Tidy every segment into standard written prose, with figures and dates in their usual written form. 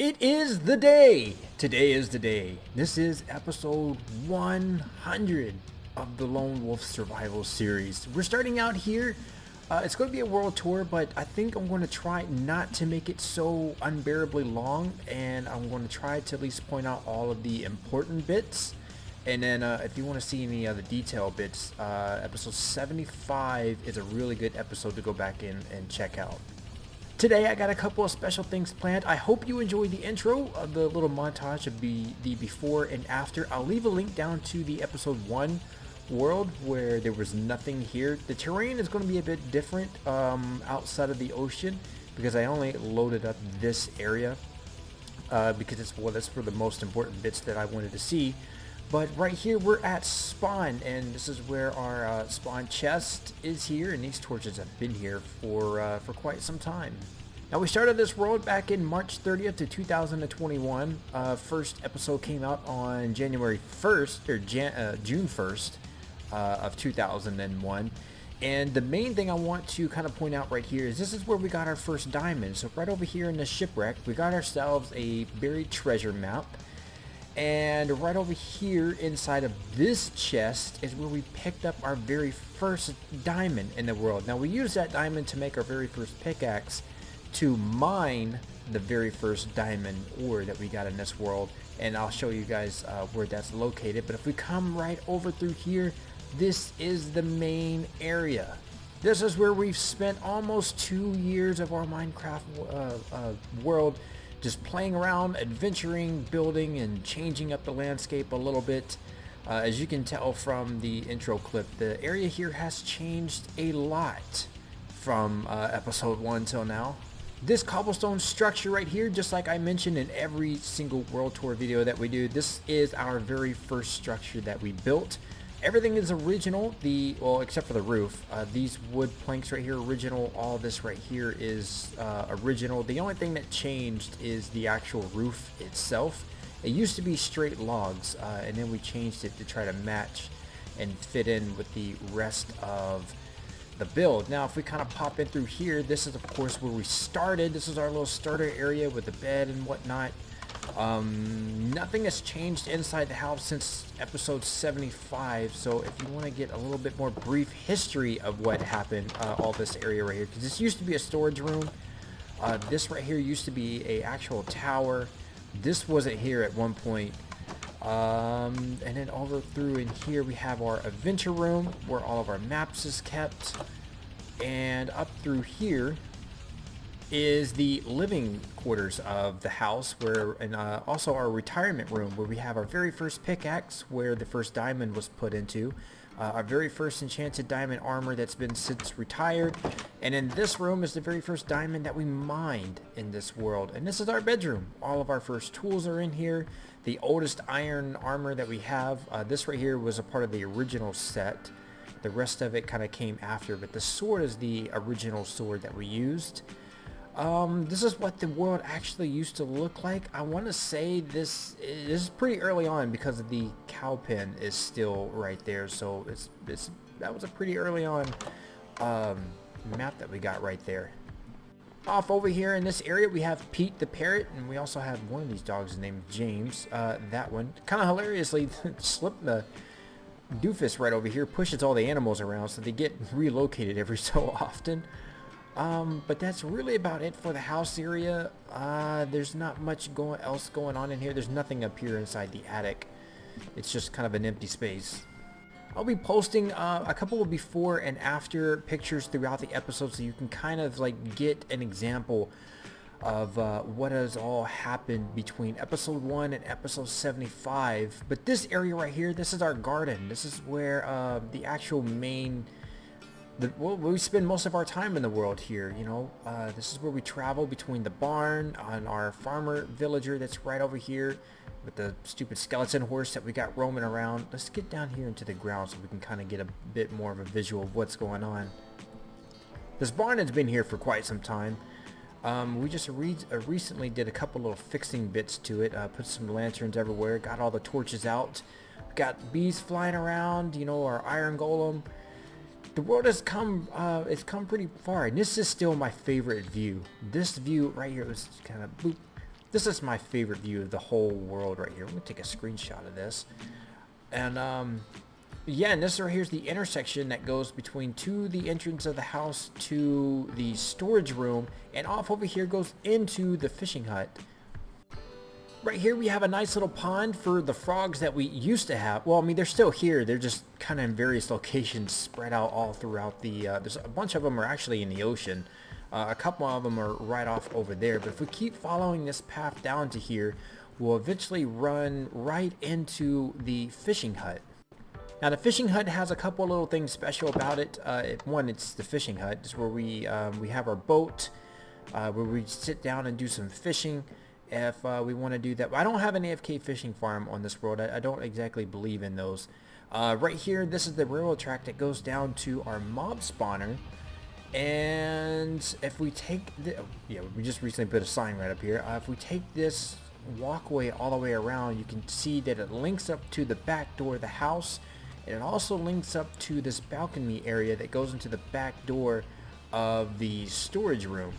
It is the day! Today is the day. This is episode 100 of the Lone Wolf Survival Series. We're starting out here. It's going to be a world tour, but I think I'm going to try not to make it so unbearably long, and I'm going to try to at least point out all of the important bits. And then if you want to see any other detail bits, episode 75 is a really good episode to go back in and check out. Today I got a couple of special things planned. I hope you enjoyed the intro of the little montage of the before and after. I'll leave a link down to the episode 1 world where there was nothing here. The terrain is going to be a bit different outside of the ocean because I only loaded up this area because that's for the most important bits that I wanted to see. But right here we're at spawn, and this is where our spawn chest is here, and these torches have been here for quite some time. Now we started this world back in March 30th to 2021. First episode came out on January 1st or June 1st of 2001. And the main thing I want to kind of point out right here is this is where we got our first diamond. So right over here in the shipwreck, we got ourselves a buried treasure map. And right over here inside of this chest is where we picked up our very first diamond in the world. Now we used that diamond to make our very first pickaxe to mine the very first diamond ore that we got in this world. And I'll show you guys where that's located. But if we come right over through here, this is the main area. This is where we've spent almost 2 years of our Minecraft world just playing around, adventuring, building, and changing up the landscape a little bit. As you can tell from the intro clip, the area here has changed a lot from episode 1 till now. This cobblestone structure right here, just like I mentioned in every single world tour video that we do, this is our very first structure that we built. Everything is original, well, except for the roof. These wood planks right here, original. All this right here is original. The only thing that changed is the actual roof itself. It used to be straight logs, and then we changed it to try to match and fit in with the rest of the build. Now, if we kind of pop in through here, this is, of course, where we started. This is our little starter area with the bed and whatnot. Nothing has changed inside the house since episode 75, so if you want to get a little bit more brief history of what happened, all this area right here, because this used to be a storage room. This right here used to be a actual tower. This wasn't here at one point. And then over through in here we have our adventure room where all of our maps is kept, and up through here is the living quarters of the house, where and also our retirement room where we have our very first pickaxe where the first diamond was put into, our very first enchanted diamond armor that's been since retired, and in this room is the very first diamond that we mined in this world. And this is our bedroom. All of our first tools are in here. The oldest iron armor that we have, this right here was a part of the original set. The rest of it kind of came after, but the sword is the original sword that we used. This is what the world actually used to look like. I want to say this is pretty early on because the cow pen is still right there. So that was a pretty early on map that we got right there. Off over here in this area we have Pete the parrot, and we also have one of these dogs named James. That one kind of hilariously slipped the doofus right over here, pushes all the animals around so they get relocated every so often. But that's really about it for the house area. There's not much else going on in here. There's nothing up here inside the attic. It's just kind of an empty space. I'll be posting a couple of before and after pictures throughout the episode so you can kind of like get an example of what has all happened between episode 1 and episode 75. But this area right here, this is our garden. This is where the actual main... well, we spend most of our time in the world here, you know. This is where we travel between the barn and our farmer villager that's right over here with the stupid skeleton horse that we got roaming around. Let's get down here into the ground so we can kind of get a bit more of a visual of what's going on. This barn has been here for quite some time. We just recently did a couple little fixing bits to it, put some lanterns everywhere, got all the torches out, got bees flying around, you know, our iron golem. The world has come, it's come pretty far, and this is still my favorite view. This view right here was kind of boop, This is my favorite view of the whole world right here. I'm gonna take a screenshot of this. And yeah, and this right here is the intersection that goes between the entrance of the house to the storage room, and off over here goes into the fishing hut. Right here we have a nice little pond for the frogs that we used to have. Well, I mean, they're still here. They're just kind of in various locations spread out all throughout the, there's a bunch of them are actually in the ocean. A couple of them are right off over there. But if we keep following this path down to here, we'll eventually run right into the fishing hut. Now the fishing hut has a couple little things special about it. One, it's the fishing hut. It's where we have our boat, where we sit down and do some fishing. If we want to do that. I don't have an AFK fishing farm on this world. I don't exactly believe in those. Right here, this is the railroad track that goes down to our mob spawner. And if we take the, yeah, we just recently put a sign right up here. If we take this walkway all the way around, you can see that it links up to the back door of the house. And it also links up to this balcony area that goes into the back door of the storage room.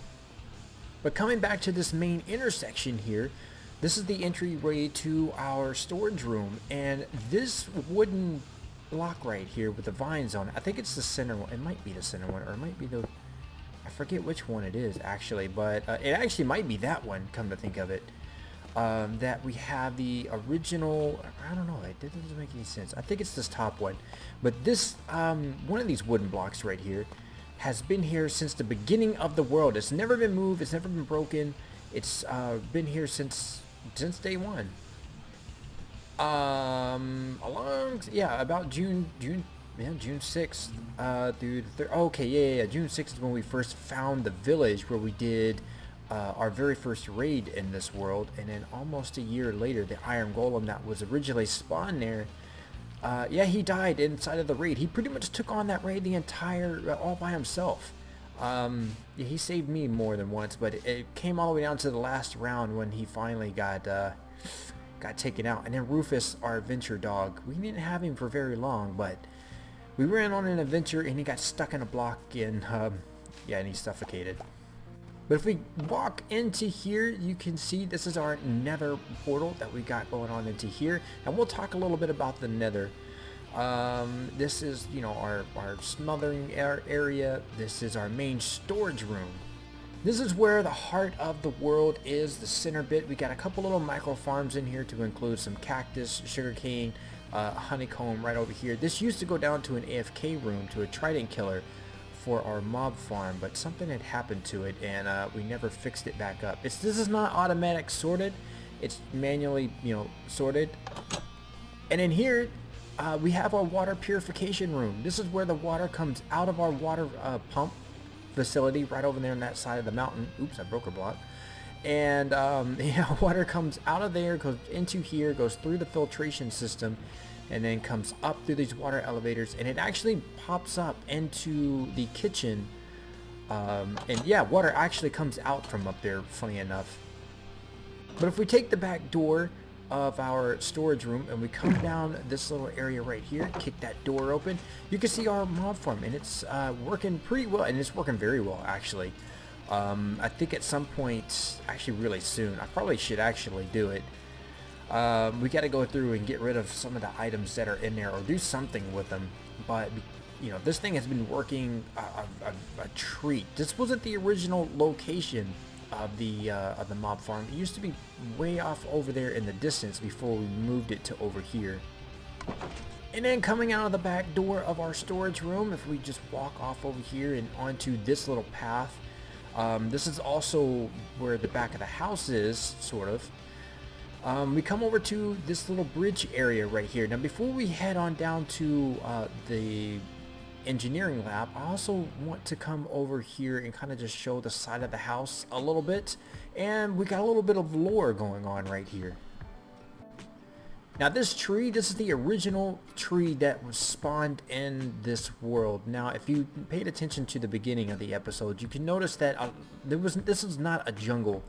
But coming back to this main intersection here, this is the entryway to our storage room, and this wooden block right here with the vines on it, I think it's the center one. It might be the center one, or it might be the, I forget which one it is actually, but it actually might be that one, come to think of it. That we have the original, I don't know, it doesn't make any sense. I think it's this top one, but this one of these wooden blocks right here has been here since the beginning of the world. It's never been moved. It's never been broken. It's been here since day one. About June 6th through the okay, yeah, June 6th is when we first found the village where we did our very first raid in this world, and then almost a year later, the Iron Golem that was originally spawned there. Yeah, he died inside of the raid. He pretty much took on that raid the entire, all by himself. Yeah, he saved me more than once, but it came all the way down to the last round when he finally got taken out. And then Rufus, our adventure dog, we didn't have him for very long, but we ran on an adventure and he got stuck in a block and, yeah, and he suffocated. But if we walk into here, you can see this is our nether portal that we got going on into here. And we'll talk a little bit about the nether. This is, you know, our smothering area. This is our main storage room. This is where the heart of the world is, the center bit. We got a couple little micro farms in here to include some cactus, sugarcane, honeycomb right over here. This used to go down to an AFK room, to a trident killer for our mob farm, but something had happened to it and we never fixed it back up. This is not automatic sorted, it's manually, you know, sorted. And in here we have our water purification room. This is where the water comes out of our water pump facility right over there on that side of the mountain. Oops, I broke a block. And yeah, water comes out of there, goes into here, goes through the filtration system, and then comes up through these water elevators, and it actually pops up into the kitchen. And yeah, water actually comes out from up there, funny enough. But if we take the back door of our storage room and we come down this little area right here, kick that door open, you can see our mob farm, and it's working pretty well, and it's working very well actually. I think at some point, actually really soon, I probably should actually do it. We got to go through and get rid of some of the items that are in there or do something with them. But you know, this thing has been working a treat. This wasn't the original location of the mob farm. It used to be way off over there in the distance before we moved it to over here. And then coming out of the back door of our storage room, if we just walk off over here and onto this little path, this is also where the back of the house is, sort of. We come over to this little bridge area right here. Now before we head on down to the engineering lab, I also want to come over here and kind of just show the side of the house a little bit. And we got a little bit of lore going on right here. Now this tree, this is the original tree that was spawned in this world. Now if you paid attention to the beginning of the episode, you can notice that this is not a jungle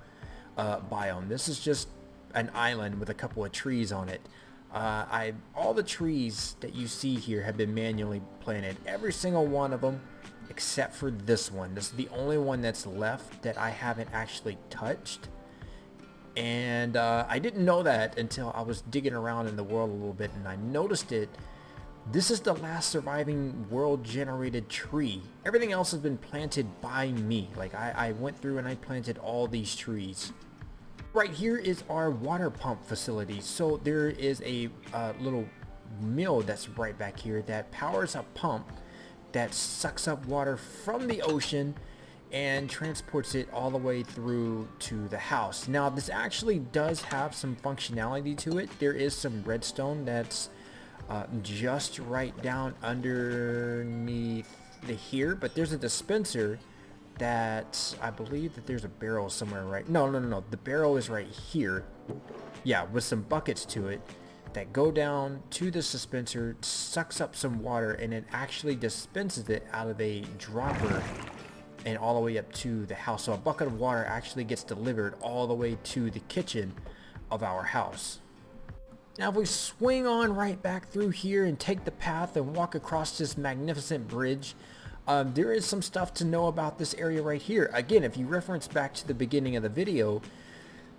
biome. This is just an island with a couple of trees on it. All the trees that you see here have been manually planted. Every single one of them except for this one. This is the only one that's left that I haven't actually touched. And I didn't know that until I was digging around in the world a little bit, and I noticed it. This is the last surviving world generated tree. Everything else has been planted by me. Like I went through and I planted all these trees. Right here is our water pump facility. So there is a little mill that's right back here that powers a pump that sucks up water from the ocean and transports it all the way through to the house. Now this actually does have some functionality to it. There is some redstone that's just right down underneath here, but there's a dispenser that I believe that there's a barrel somewhere, right? No, the barrel is right here. Yeah, with some buckets to it that go down to the dispenser, sucks up some water, and it actually dispenses it out of a dropper and all the way up to the house. So a bucket of water actually gets delivered all the way to the kitchen of our house. Now if we swing on right back through here and take the path and walk across this magnificent bridge, there is some stuff to know about this area right here. Again, if you reference back to the beginning of the video,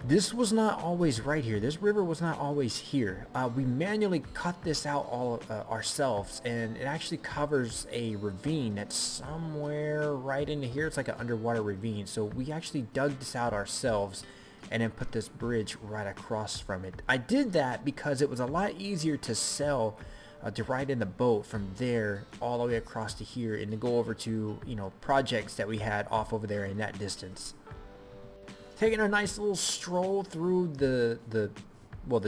this was not always right here. This river was not always here. We manually cut this out all ourselves, and it actually covers a ravine that's somewhere right into here. It's like an underwater ravine. So we actually dug this out ourselves and then put this bridge right across from it. I did that because it was a lot easier to sell, to ride in the boat from there all the way across to here and to go over to, you know, projects that we had off over there in that distance. Taking a nice little stroll through the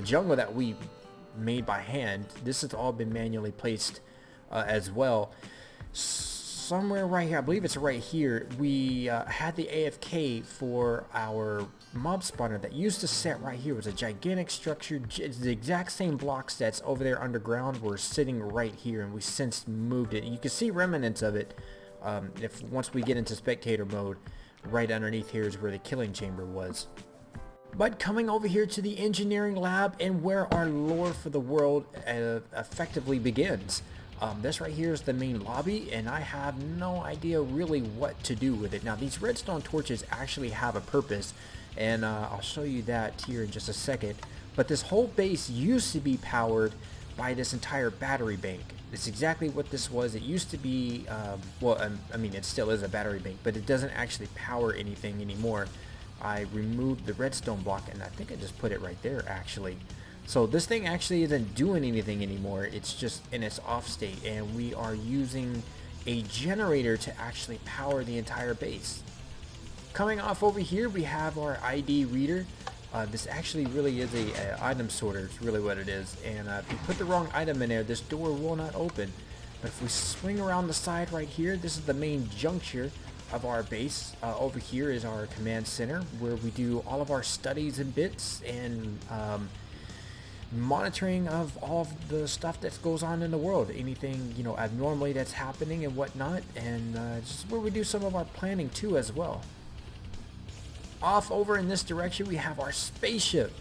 jungle that we made by hand. This has all been manually placed as well. Somewhere right here, I believe it's right here, we had the AFK for our mob spawner that used to sit right here. It was a gigantic structure. It's the exact same blocks that's over there underground were sitting right here, and we since moved it. You can see remnants of it if once we get into spectator mode. Right underneath here is where the killing chamber was. But coming over here to the engineering lab and where our lore for the world effectively begins. This right here is the main lobby, and I have no idea really what to do with it. Now these redstone torches actually have a purpose, and I'll show you that here in just a second. But this whole base used to be powered by this entire battery bank. It's exactly what this was. It used to be, I mean, it still is a battery bank, but it doesn't actually power anything anymore. I removed the redstone block, and I think I just put it right there, actually. So this thing actually isn't doing anything anymore. It's just in its off state, and we are using a generator to actually power the entire base. Coming off over here, we have our ID reader. This actually really is a item sorter. It's really what it is. And if you put the wrong item in there, this door will not open. But if we swing around the side right here, this is the main juncture of our base. Over here is our command center, where we do all of our studies and bits and monitoring of all of the stuff that goes on in the world, anything, you know, abnormally that's happening and whatnot. And this is where we do some of our planning too as well. Off over in this direction, we have our spaceship.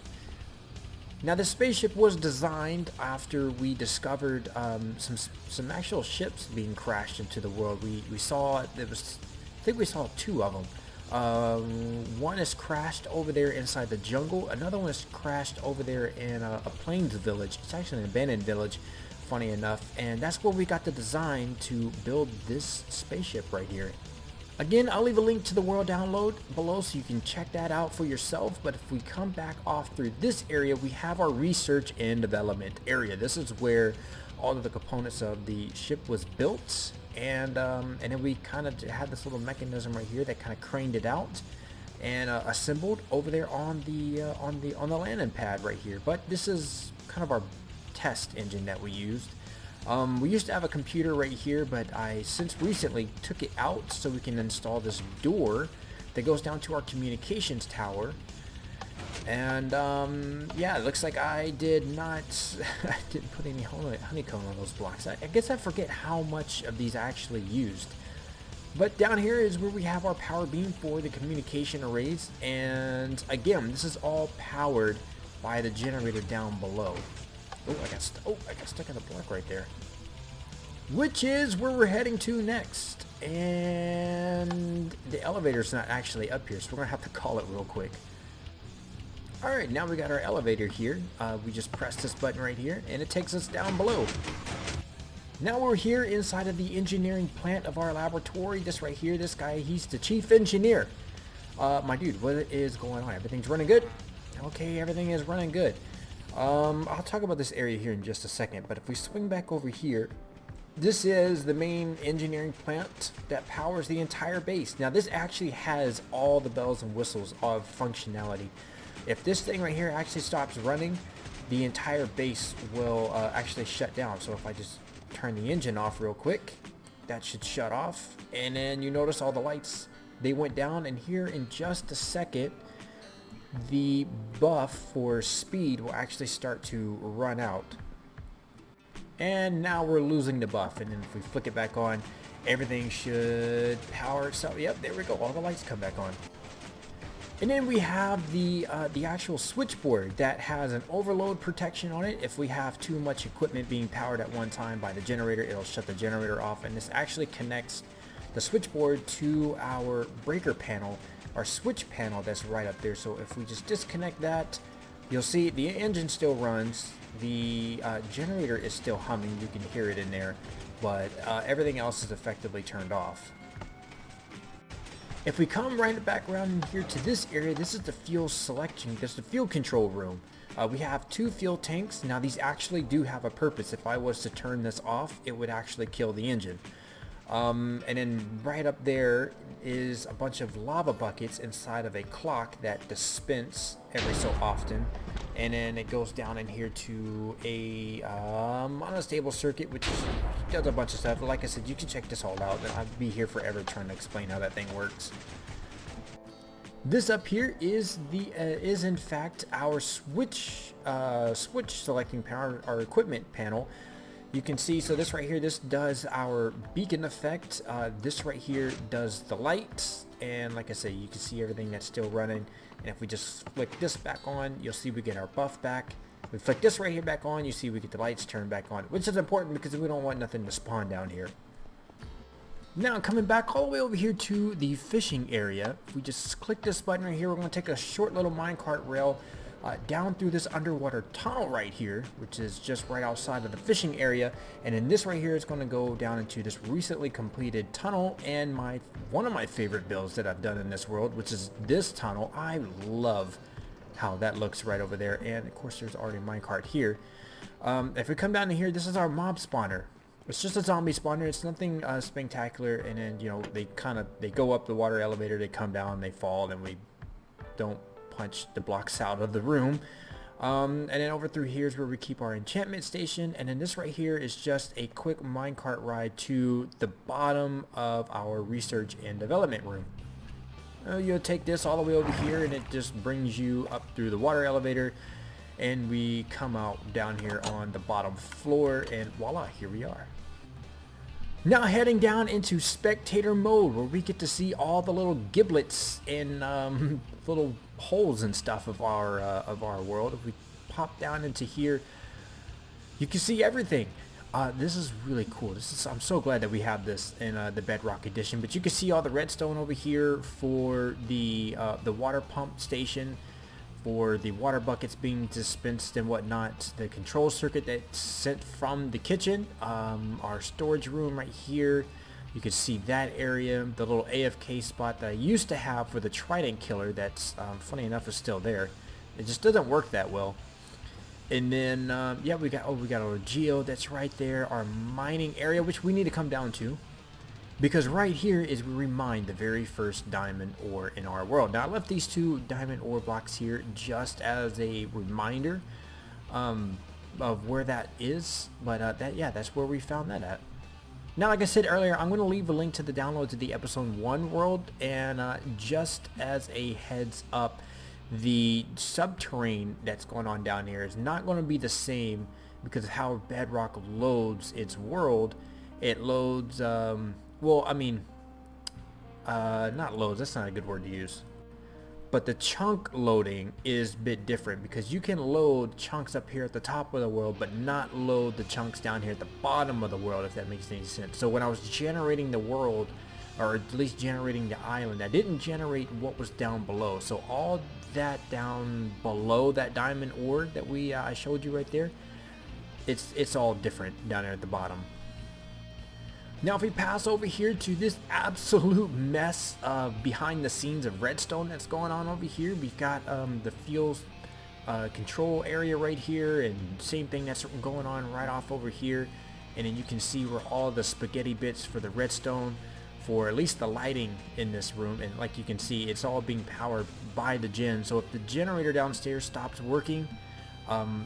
Now the spaceship was designed after we discovered some actual ships being crashed into the world. We saw, I think we saw two of them. One is crashed over there inside the jungle. Another one is crashed over there in a plains village. It's actually an abandoned village, funny enough. And that's where we got the design to build this spaceship right here. Again, I'll leave a link to the world download below so you can check that out for yourself. But if we come back off through this area, we have our research and development area. This is where all of the components of the ship was built. And then we kind of had this little mechanism right here that kind of craned it out and assembled over there on the landing pad right here. But this is kind of our test engine that we used. We used to have a computer right here, but I since recently took it out so we can install this door that goes down to our communications tower. And yeah, it looks like I did not I didn't put any honeycomb on those blocks. I guess I forget how much of these I actually used. But down here is where we have our power beam for the communication arrays, and again, this is all powered by the generator down below. Oh, I got stuck in the block right there. Which is where we're heading to next. And the elevator's not actually up here, so we're gonna have to call it real quick. Alright, now we got our elevator here. We just press this button right here and it takes us down below. Now we're here inside of the engineering plant of our laboratory. This right here, this guy, he's the chief engineer. My dude, what is going on? Everything's running good? Okay, everything is running good. I'll talk about this area here in just a second, but if we swing back over here, this is the main engineering plant that powers the entire base. Now this actually has all the bells and whistles of functionality. If this thing right here actually stops running, the entire base will actually shut down. So if I just turn the engine off real quick, that should shut off, and then you notice all the lights, they went down, and here in just a second the buff for speed will actually start to run out, and now we're losing the buff. And then if we flick it back on, everything should power itself. Yep, there we go, all the lights come back on. And then we have the actual switchboard that has an overload protection on it. If we have too much equipment being powered at one time by the generator, it'll shut the generator off. And this actually connects the switchboard to our breaker panel, our switch panel that's right up there. So if we just disconnect that, you'll see the engine still runs. The generator is still humming. You can hear it in there, but everything else is effectively turned off. If we come right back around in here to this area, this is the fuel selection. This is the fuel control room. We have 2 fuel tanks. Now these actually do have a purpose. If I was to turn this off, it would actually kill the engine. And then right up there is a bunch of lava buckets inside of a clock that dispense every so often. And then it goes down in here to a unstable circuit, which does a bunch of stuff. Like I said, you can check this all out. I'd be here forever trying to explain how that thing works. This up here is in fact our switch selecting power, our equipment panel. You can see, so this right here, this does our beacon effect. This right here does the lights, and like I say, you can see everything that's still running. And if we just flick this back on, you'll see we get our buff back. We flick this right here back on, you see we get the lights turned back on, which is important because we don't want nothing to spawn down here. Now coming back all the way over here to the fishing area, if we just click this button right here, we're going to take a short little minecart rail down through this underwater tunnel right here, which is just right outside of the fishing area. And then this right here is going to go down into this recently completed tunnel, and one of my favorite builds that I've done in this world, which is this tunnel. I love how that looks right over there. And of course there's already a minecart here. If we come down to here, this is our mob spawner. It's just a zombie spawner. It's nothing spectacular. And then, you know, they go up the water elevator, they come down, they fall, and we don't punch the blocks out of the room. And then over through here is where we keep our enchantment station. And then this right here is just a quick minecart ride to the bottom of our research and development room. You'll take this all the way over here, and it just brings you up through the water elevator, and we come out down here on the bottom floor, and voila, here we are. Now heading down into spectator mode, where we get to see all the little giblets and little holes and stuff of our world. If we pop down into here, you can see everything. This is really cool. I'm so glad that we have this in the Bedrock Edition. But you can see all the redstone over here for the water pump station, for the water buckets being dispensed and whatnot, the control circuit that's sent from the kitchen, our storage room right here. You can see that area, the little AFK spot that I used to have for the trident killer that's funny enough is still there. It just doesn't work that well. And then yeah, we got our geo that's right there, our mining area, which we need to come down to, because right here is where we mine the very first diamond ore in our world. Now I left these 2 diamond ore blocks here just as a reminder of where that is, but that's where we found that at. Now, like I said earlier, I'm going to leave a link to the download to the episode 1 world, and just as a heads up, the subterranean that's going on down here is not going to be the same because of how Bedrock loads its world. It loads, well, I mean, not loads, that's not a good word to use. But the chunk loading is a bit different because you can load chunks up here at the top of the world but not load the chunks down here at the bottom of the world, if that makes any sense. So when I was generating the world, or at least generating the island, I didn't generate what was down below. So all that down below that diamond ore that I showed you right there, it's all different down there at the bottom. Now if we pass over here to this absolute mess behind the scenes of redstone that's going on over here, we've got the fuels control area right here, and same thing that's going on right off over here. And then you can see where all the spaghetti bits for the redstone, for at least the lighting in this room, and like you can see, it's all being powered by the gen. So if the generator downstairs stops working,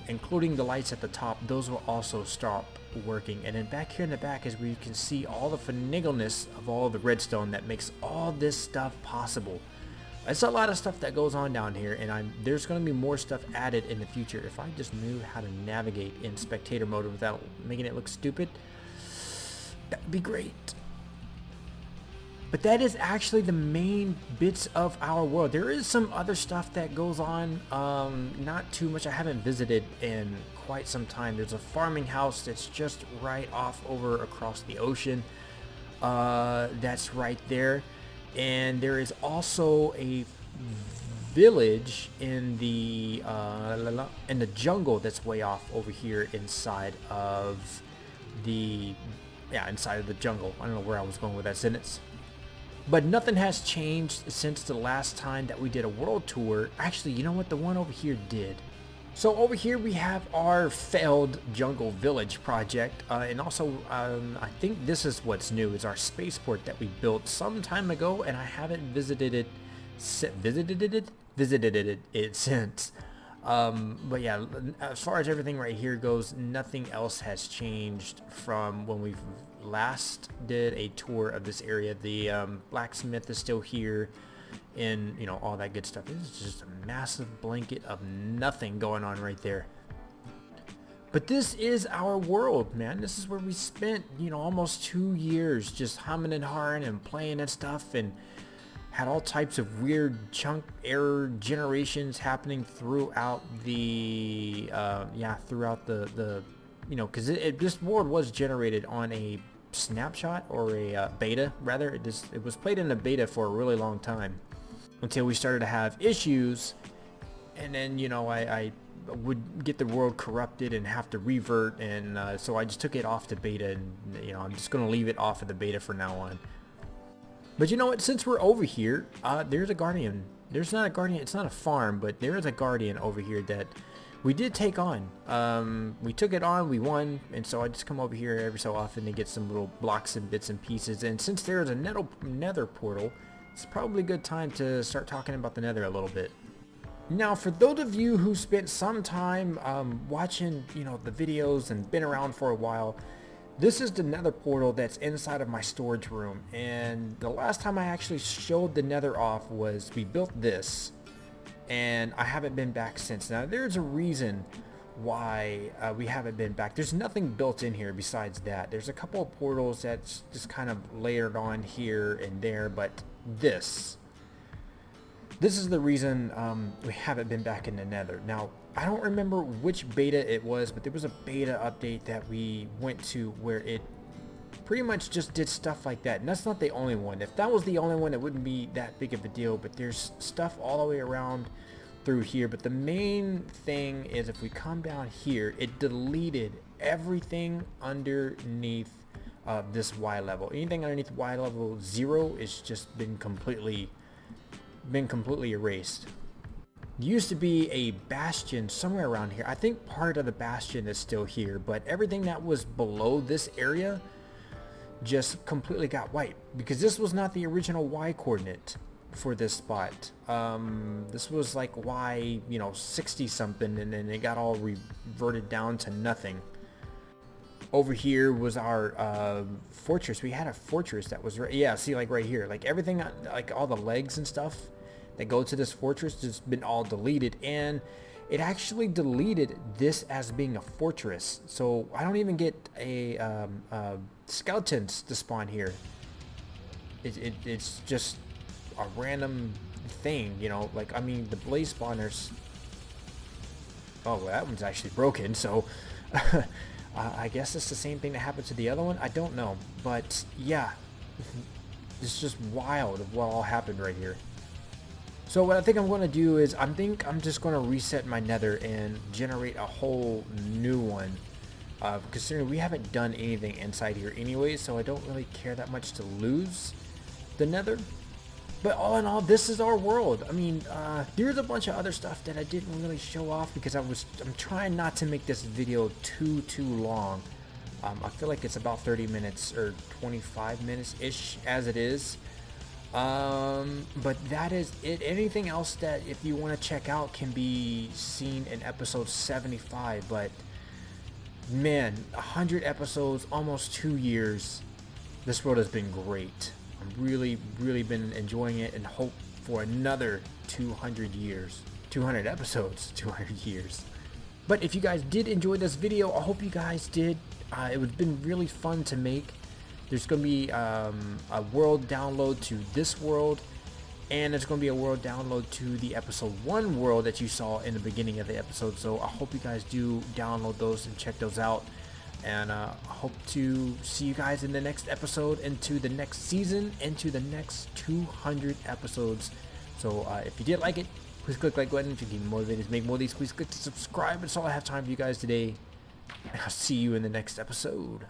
including the lights at the top, those will also stop working. And then back here in the back is where you can see all the finagleness of all the redstone that makes all this stuff possible. It's a lot of stuff that goes on down here, and there's going to be more stuff added in the future. If I just knew how to navigate in spectator mode without making it look stupid, that would be great. But that is actually the main bits of our world. There is some other stuff that goes on, not too much. I haven't visited in quite some time. There's a farming house that's just right off over across the ocean. That's right there. And there is also a village in the jungle that's way off over here inside of the jungle. I don't know where I was going with that sentence. But nothing has changed since the last time that we did a world tour. Actually, you know what? The one over here did. So over here we have our failed jungle village project. And also, I think this is what's new, is our spaceport that we built some time ago. And I haven't visited it since. But yeah, as far as everything right here goes, nothing else has changed from when we've last did a tour of this area. The blacksmith is still here, and you know, all that good stuff. It's just a massive blanket of nothing going on right there. But this is our world, man. This is where we spent, you know, almost 2 years just humming and hawing and playing and stuff, and had all types of weird chunk error generations happening throughout the you know, because this world was generated on a snapshot, or a beta rather. It was played in a beta for a really long time until we started to have issues, and then, you know, I would get the world corrupted and have to revert, and so I just took it off the beta, and you know, I'm just gonna leave it off of the beta for now on. But you know what, since we're over here, there's a guardian. There's not a guardian, it's not a farm, but there is a guardian over here that we did take on. We took it on, we won, and so I just come over here every so often to get some little blocks and bits and pieces. And since there is a nether portal, it's probably a good time to start talking about the nether a little bit. Now, for those of you who spent some time watching, you know, the videos and been around for a while, this is the nether portal that's inside of my storage room. And the last time I actually showed the nether off was we built this, and I haven't been back since. Now, there's a reason why we haven't been back. There's nothing built in here besides that. There's a couple of portals that's just kind of layered on here and there, but this is the reason we haven't been back in the nether. Now, I don't remember which beta it was, but there was a beta update that we went to where it pretty much just did stuff like that. And that's not the only one. If that was the only one, it wouldn't be that big of a deal, but there's stuff all the way around through here. But the main thing is, if we come down here, it deleted everything underneath this Y level. Anything underneath Y level 0 is just been completely erased. There used to be a bastion somewhere around here. I think part of the bastion is still here, but everything that was below this area just completely got wiped, because this was not the original Y coordinate for this spot. This was like Y, you know, 60 something, and then it got all reverted down to nothing. Over here was our fortress. We had a fortress that was see, like right here, like everything, like all the legs and stuff that go to this fortress has been all deleted, and it actually deleted this as being a fortress. So I don't even get a skeletons to spawn here. It's just a random thing, you know. Like, I mean, the blaze spawners, oh, well, that one's actually broken, so I guess it's the same thing that happened to the other one. I don't know, but yeah, it's just wild of what all happened right here. So what I think I'm going to do is I'm just going to reset my nether and generate a whole new one. Considering we haven't done anything inside here anyway, so I don't really care that much to lose the nether. But all in all, this is our world. I mean, there's a bunch of other stuff that I didn't really show off because I'm trying not to make this video too long. I feel like it's about 30 minutes or 25 minutes ish as it is. But that is it. Anything else that if you want to check out can be seen in episode 75. But man, 100 episodes, almost 2 years. This world has been great. I've really been enjoying it and hope for another 200 years. 200 episodes, 200 years. But if you guys did enjoy this video, I hope you guys did. It would have been really fun to make. There's going to be a world download to this world, and there's going to be a world download to the episode 1 world that you saw in the beginning of the episode. So I hope you guys do download those and check those out. And I hope to see you guys in the next episode, into the next season, into the next 200 episodes. So if you did like it, please click like button. If you get motivated to make more of these, please click to subscribe. That's all I have time for you guys today. And I'll see you in the next episode.